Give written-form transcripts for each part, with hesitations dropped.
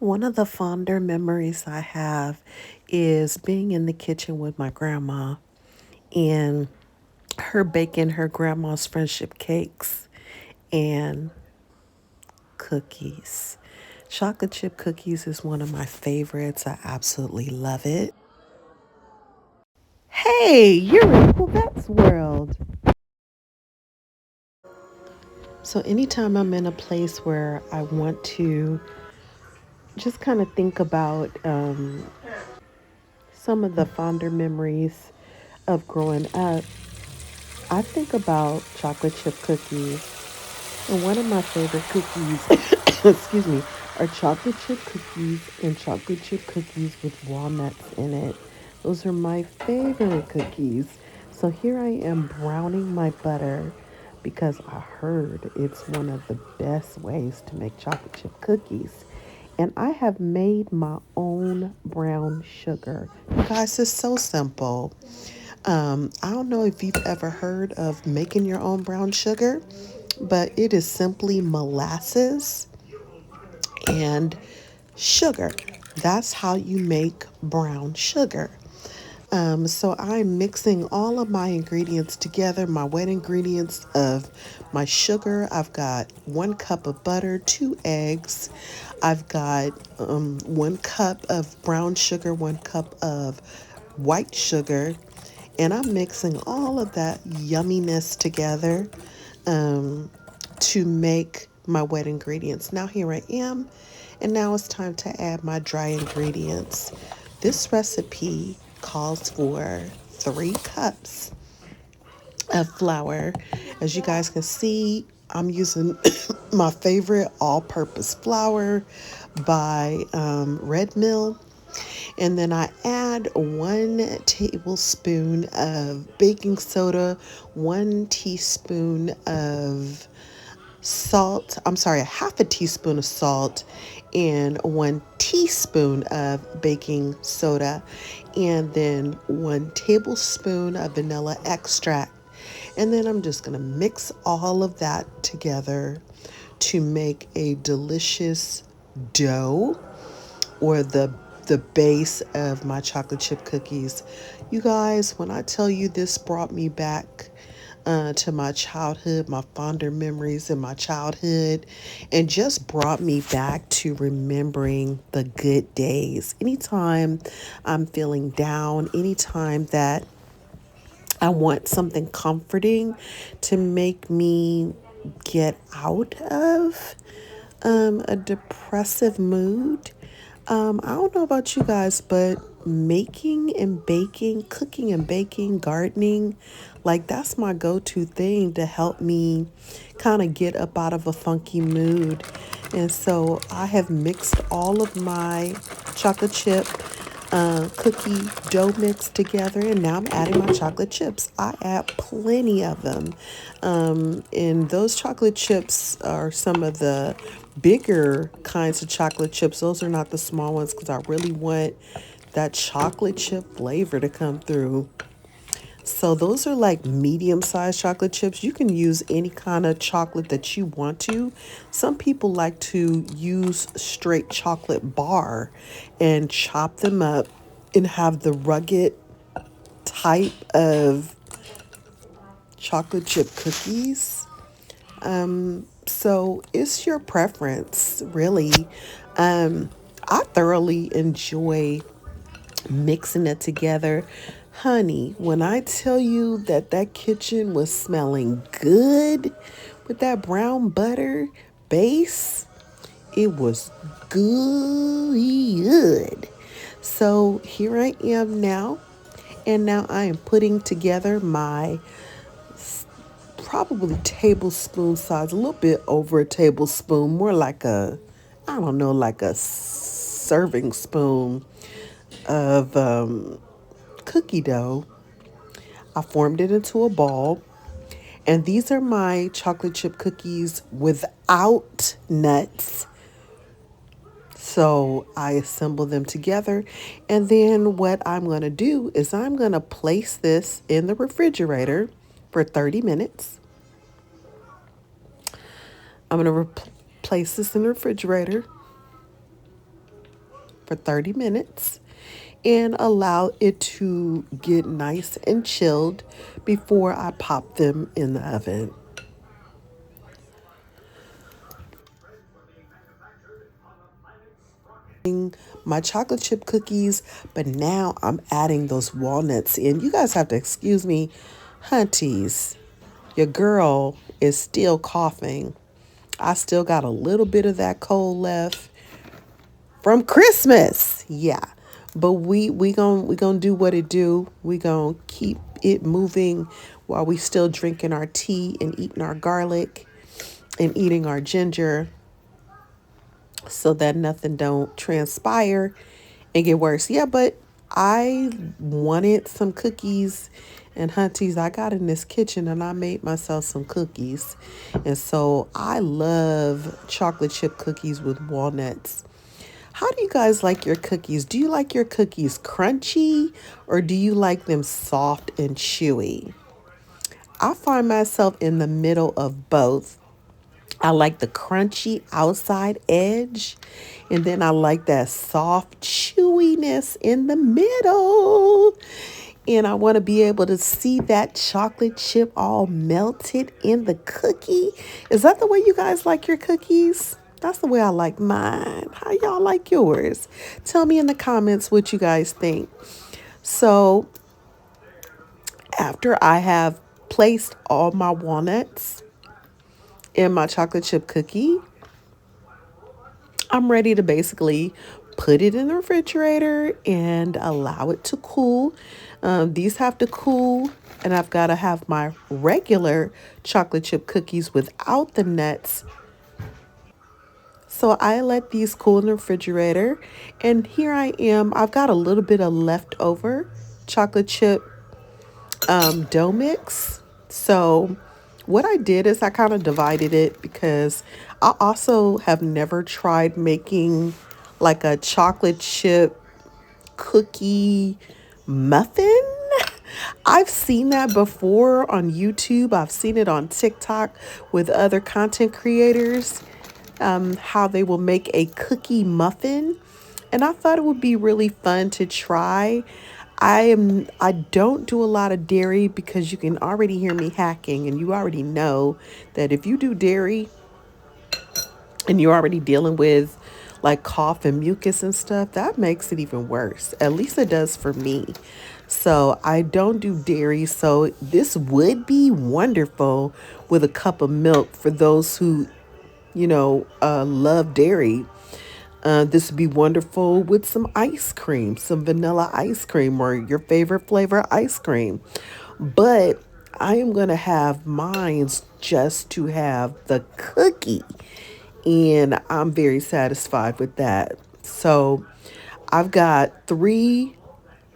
One of the fonder memories I have is being in the kitchen with my grandma and her baking her grandma's friendship cakes and cookies. Chocolate chip cookies is one of my favorites. I absolutely love it. Hey, you're in Covette's world. So, anytime I'm in a place where I want to just kind of think about some of the fonder memories of growing up, I think about chocolate chip cookies. And one of my favorite cookies, excuse me, are chocolate chip cookies and chocolate chip cookies with walnuts in it. Those are my favorite cookies. So here I am browning my butter because I heard it's one of the best ways to make chocolate chip cookies. And I have made my own brown sugar. You guys, it's so simple. I don't know if you've ever heard of making your own brown sugar, but it is simply molasses and sugar. That's how you make brown sugar. So I'm mixing all of my ingredients together, my wet ingredients of my sugar. I've got 1 cup of butter, 2 eggs. I've got 1 cup of brown sugar, 1 cup of white sugar, and I'm mixing all of that yumminess together to make my wet ingredients. Now, here I am, and now it's time to add my dry ingredients. This recipe calls for 3 cups of flour. As you guys can see, I'm using my favorite all purpose flour by Red Mill. And then I add 1 tablespoon of baking soda, 1 teaspoon of salt. I'm sorry, a half a teaspoon of salt, and 1 teaspoon of baking soda, and then 1 tablespoon of vanilla extract. And then I'm just going to mix all of that together to make a delicious dough, or the base of my chocolate chip cookies. You guys, when I tell you this brought me back to my childhood, my fonder memories in my childhood, and just brought me back to remembering the good days. Anytime I'm feeling down, anytime that I want something comforting to make me get out of a depressive mood. I don't know about you guys, but making and baking, cooking and baking, gardening, like that's my go to thing to help me kind of get up out of a funky mood. And so I have mixed all of my chocolate chip cookie dough mix together, and now I'm adding my chocolate chips. I add plenty of them, and those chocolate chips are some of the bigger kinds of chocolate chips. Those are not the small ones because I really want that chocolate chip flavor to come through. So those are like medium-sized chocolate chips. You can use any kind of chocolate that you want to. Some people like to use straight chocolate bar and chop them up and have the rugged type of chocolate chip cookies. So it's your preference, really. Um, I thoroughly enjoy mixing it together. Honey, when I tell you that that kitchen was smelling good with that brown butter base, it was good. So here I am now, and now I am putting together my probably tablespoon size, a little bit over a tablespoon, more like a, I don't know, like a serving spoon of cookie dough. I formed it into a ball. And these are my chocolate chip cookies without nuts. So I assemble them together. And then what I'm going to do is I'm going to place this in the refrigerator for 30 minutes. I'm going to place this in the refrigerator for 30 minutes and allow it to get nice and chilled before I pop them in the oven. My chocolate chip cookies, but now I'm adding those walnuts in. You guys have to excuse me, hunties. Your girl is still coughing. I still got a little bit of that cold left from Christmas. Yeah. But we going to do what it do. We going to keep it moving while we still drinking our tea and eating our garlic and eating our ginger so that nothing don't transpire and get worse. Yeah, but I wanted some cookies and hunties. I got in this kitchen and I made myself some cookies. And so I love chocolate chip cookies with walnuts. How do you guys like your cookies? Do you like your cookies crunchy or do you like them soft and chewy? I find myself in the middle of both. I like the crunchy outside edge, and then I like that soft chewiness in the middle. And I want to be able to see that chocolate chip all melted in the cookie. Is that the way you guys like your cookies? That's the way I like mine. How y'all like yours? Tell me in the comments what you guys think. So, after I have placed all my walnuts in my chocolate chip cookie, I'm ready to basically put it in the refrigerator and allow it to cool. These have to cool, and I've got to have my regular chocolate chip cookies without the nuts. So I let these cool in the refrigerator, and here I am. I've got a little bit of leftover chocolate chip dough mix. So what I did is I kind of divided it because I also have never tried making like a chocolate chip cookie muffin. I've seen that before on YouTube. I've seen it on TikTok with other content creators, how they will make a cookie muffin. And I thought it would be really fun to try. I don't do a lot of dairy because you can already hear me hacking, and you already know that if you do dairy and you're already dealing with like cough and mucus and stuff, that makes it even worse. At least it does for me. So I don't do dairy. So this would be wonderful with a cup of milk for those who, love dairy. This would be wonderful with some ice cream, some vanilla ice cream, or your favorite flavor ice cream. But I am going to have mine just to have the cookie. And I'm very satisfied with that. So I've got 3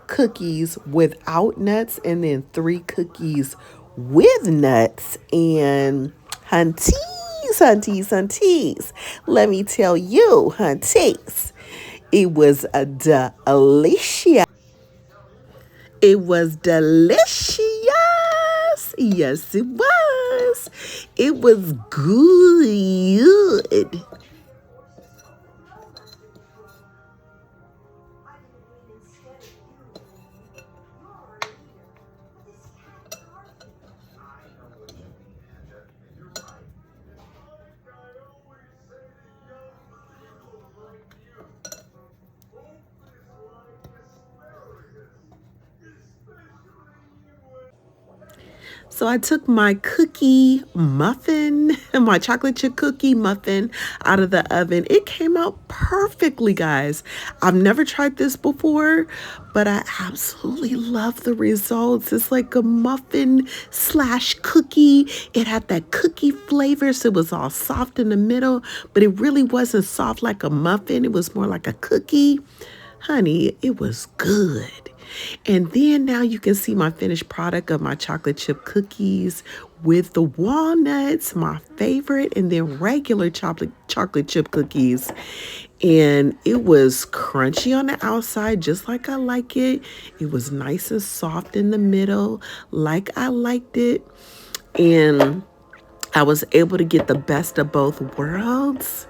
cookies without nuts and then 3 cookies with nuts. And hunties, hunties, hunties. Let me tell you, hunties, it was a delicious. It was delicious. Yes, it was. It was good. So I took my cookie muffin, my chocolate chip cookie muffin out of the oven. It came out perfectly, guys. I've never tried this before, but I absolutely love the results. It's like a muffin slash cookie. It had that cookie flavor, so it was all soft in the middle, but it really wasn't soft like a muffin. It was more like a cookie. Honey, it was good. And then now you can see my finished product of my chocolate chip cookies with the walnuts, my favorite, and then regular chocolate chip cookies. And it was crunchy on the outside, just like I like it. It was nice and soft in the middle, like I liked it. And I was able to get the best of both worlds.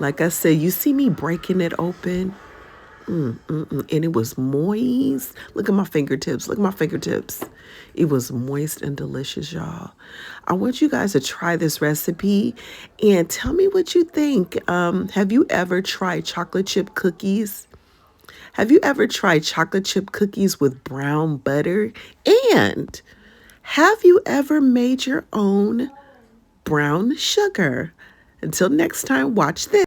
Like I said, you see me breaking it open. And it was moist. Look at my fingertips. Look at my fingertips. It was moist and delicious, y'all. I want you guys to try this recipe and tell me what you think. Have you ever tried chocolate chip cookies? Have you ever tried chocolate chip cookies with brown butter? And have you ever made your own brown sugar? Until next time, watch this.